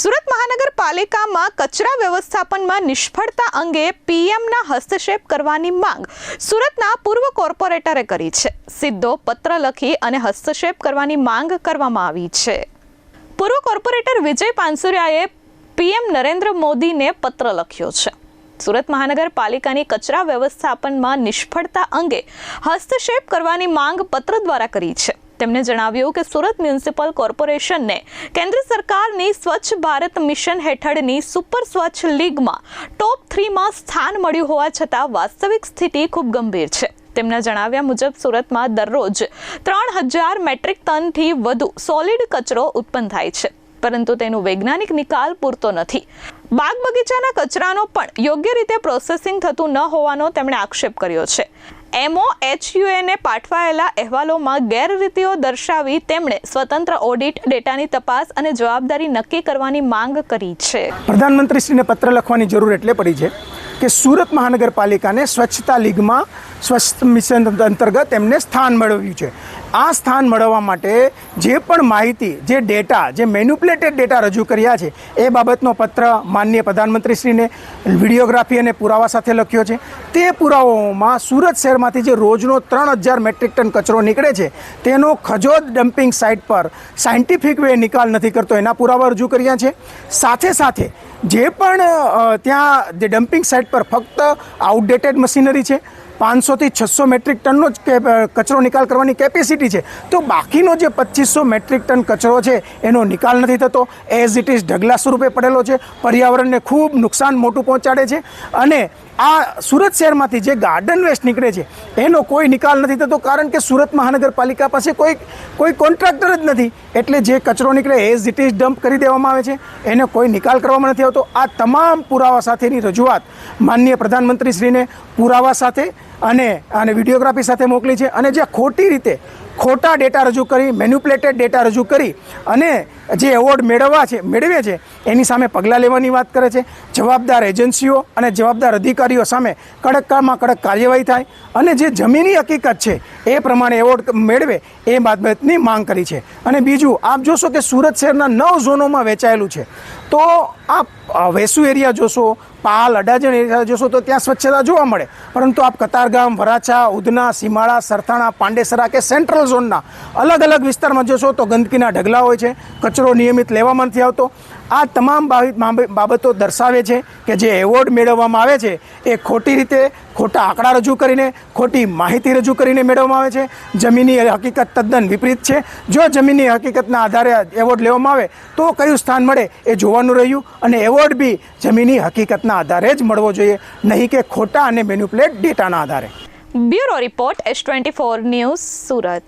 સુરત મહાનગરપાલિકામાં કચરા વ્યવસ્થાપનમાં નિષ્ફળતા અંગે પીએમના હસ્તક્ષેપ કરવાની માંગ સુરતના પૂર્વ કોર્પોરેટરે કરી છે. સીધો પત્ર લખી અને હસ્તક્ષેપ કરવાની માંગ કરવામાં આવી છે. પૂર્વ કોર્પોરેટર વિજય પાનસુરિયાએ પીએમ નરેન્દ્ર મોદીને પત્ર લખ્યો છે. સુરત મહાનગરપાલિકાની કચરા વ્યવસ્થાપનમાં નિષ્ફળતા અંગે હસ્તક્ષેપ કરવાની માંગ પત્ર દ્વારા કરી છે. તેમણે જણાવ્યું કે સુરત મ્યુનિસિપલ કોર્પોરેશનને કેન્દ્ર સરકારની સ્વચ્છ ભારત મિશન હેઠળની સુપર સ્વચ્છ લીગમાં ટોપ 3માં સ્થાન મળ્યું હોવા છતાં વાસ્તવિક સ્થિતિ ખૂબ ગંભીર છે. તેમના જણાવ્યા મુજબ સુરતમાં દરરોજ 3000 મેટ્રિક ટનથી વધુ સોલિડ કચરો ઉત્પન્ન થાય છે, પરંતુ તેનો વૈજ્ઞાનિક નિકાલ પૂરતો નથી. બાગ બગીચાના કચરાનો પણ યોગ્ય રીતે પ્રોસેસિંગ થતું ન હોવાનો તેમણે આક્ષેપ કર્યો છે. MOHUAને પાઠવાયેલા અહેવાલોમાં ગેરરીતિઓ દર્શાવી તેમણે સ્વતંત્ર ઓડિટ, ડેટાની તપાસ અને જવાબદારી નક્કી કરવાની માંગ કરી છે. પ્રધાનમંત્રીશ્રીને પત્ર લખવાની જરૂર એટલે પડી છે કે સુરત મહાનગરપાલિકાને સ્વચ્છતા લીગમાં સ્વચ્છ મિશન અંતર્ગત એમને સ્થાન મેળવ્યું છે. આ સ્થાન મેળવવા માટે જે પણ માહિતી, જે ડેટા, જે મેન્યુપ્યુલેટેડ ડેટા રજૂ કર્યા છે એ બાબતનો પત્ર માનનીય પ્રધાનમંત્રીશ્રીને વિડીયોગ્રાફી અને પુરાવા સાથે લખ્યો છે. તે પુરાવાઓમાં સુરત શહેરમાંથી જે રોજનો 3000 મેટ્રિક ટન કચરો નીકળે છે તેનો ખજોદ ડમ્પિંગ સાઇટ પર સાયન્ટિફિક વે નિકાલ નથી કરતો એના પુરાવા રજૂ કર્યા છે. સાથે સાથે જે પણ ત્યાં જે ડમ્પિંગ સાઇટ પર ફક્ત આઉટડેટેડ મશીનરી છે, 500 થી 600 મેટ્રિક ટનનો જ કચરો નિકાલ કરવાની કેપેસિટી છે, તો બાકીનો જે 2500 મેટ્રિક ટન કચરો છે એનો નિકાલ નથી થતો. એઝ ઇટ ઇઝ ઢગલા સ્વરૂપે પડેલો છે, પર્યાવરણને ખૂબ નુકસાન મોટું પહોંચાડે છે. અને આ સુરત શહેરમાંથી જે ગાર્ડન વેસ્ટ નીકળે છે એનો કોઈ નિકાલ નથી થતો, કારણ કે સુરત મહાનગરપાલિકા પાસે કોઈ કોન્ટ્રાક્ટર જ નથી. એટલે જે કચરો નીકળે એઝ ઇટ ઇઝ ડમ્પ કરી દેવામાં આવે છે, એને કોઈ નિકાલ કરવામાં નથી આવતો. આ તમામ પુરાવા સાથેની રજૂઆત માનનીય પ્રધાનમંત્રીશ્રીને પુરાવા સાથે અને વિડીયોગ્રાફી સાથે મોકલી છે. અને જે ખોટી રીતે ખોટા ડેટા રજૂ કરી, મેન્યુપ્યુલેટેડ ડેટા રજૂ કરી અને જે એવોર્ડ મેળવે છે એની સામે પગલાં લેવાની વાત કરે છે. જવાબદાર એજન્સીઓ અને જવાબદાર અધિકારીઓ સામે કડકમાં કડક કાર્યવાહી થાય અને જે જમીની હકીકત છે એ પ્રમાણે એવોર્ડ મેળવે એ બાબતની માંગ કરી છે. અને બીજું, આપ જોશો કે સુરત શહેરના 9 ઝોનોમાં વહેંચાયેલું છે, તો આપ વેસુ એરિયા જોશો, પાલ, અડાજણ એરિયા જોશો તો ત્યાં સ્વચ્છતા જોવા મળે, પરંતુ આપ કતારગામ, વરાછા, ઉધના, સીમાડા, સરથાણા, પાંડેસરા કે સેન્ટ્રલ ઝોનના અલગ અલગ વિસ્તારમાં જોશો તો ગંદકીના ઢગલા હોય છે, કચરો નિયમિત લેવામાં નથી આવતો. આ તમામ બાબતો દર્શાવે છે કે જે એવોર્ડ મેળવવામાં આવે છે એ ખોટી રીતે, ખોટા આંકડા રજૂ કરીને, ખોટી માહિતી રજૂ કરીને મેળવવામાં આવે છે. જમીની હકીકત તદ્દન વિપરીત છે. જો જમીની હકીકતના આધારે એવોર્ડ લેવામાં આવે તો કયું સ્થાન મળે એ જોવાનું રહ્યું, અને એવોર્ડ બી જમીની હકીકતના આધારે જ મળવો જોઈએ, નહીં કે ખોટા અને મેન્યુપ્યુલેટ ડેટાના આધારે. Bureau report S24 news, Surat.